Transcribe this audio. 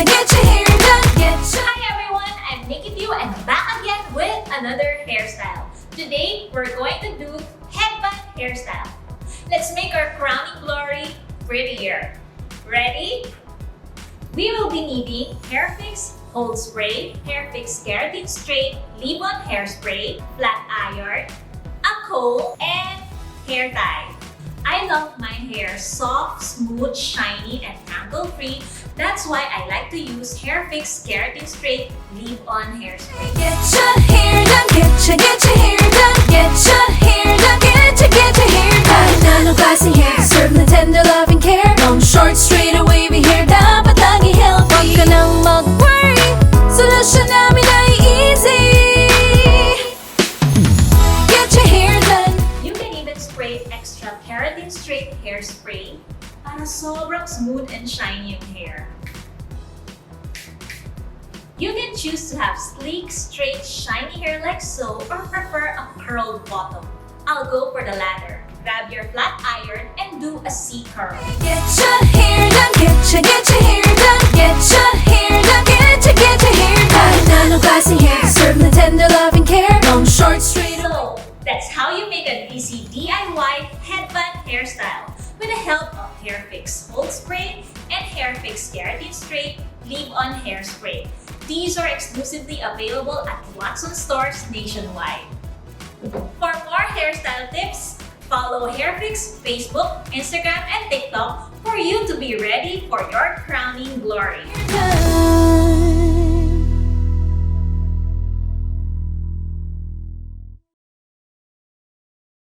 your hair done. Hi everyone, I'm Nikki and back again with another hairstyle. Today, we're going to do headband hairstyle. Let's make our crowning glory prettier. Ready? We will be needing Hairfix Hold Spray, Hairfix Keratin Straight Leave-On Hairspray, flat iron, a comb, and hair tie. I love my hair soft, smooth, shiny, and tangle-free. That's why I like to use Hairfix Keratin Straight Leave-On Hairspray. Get your hair done, get your hair done, get your hair done, get your hair done. Nano classy hair, serve na tender loving care. Long, short, straight, or wavy hair, dapat lagi healthy. Huwag ka nang mag-worry, solusyon namin ay easy. Get your hair done. You can even spray extra Keratin Straight Hairspray para sobrang smooth and shiny yung hair. You can choose to have sleek, straight, shiny hair like so, or prefer a curled bottom. I'll go for the latter. Grab your flat iron and do a C curl. Get your hair done, get your hair done, get your hair done, get your hair done. Nano classy hair, serve na tender loving care. Long, short, straight. So, that's how you make an easy DIY headband hairstyle with the help of Hairfix Hold Spray and Hairfix Keratin Straight Leave-On Hairspray. These are exclusively available at Watson stores nationwide. For more hairstyle tips, follow Hairfix Facebook, Instagram, and TikTok for you to be ready for your crowning glory. Done.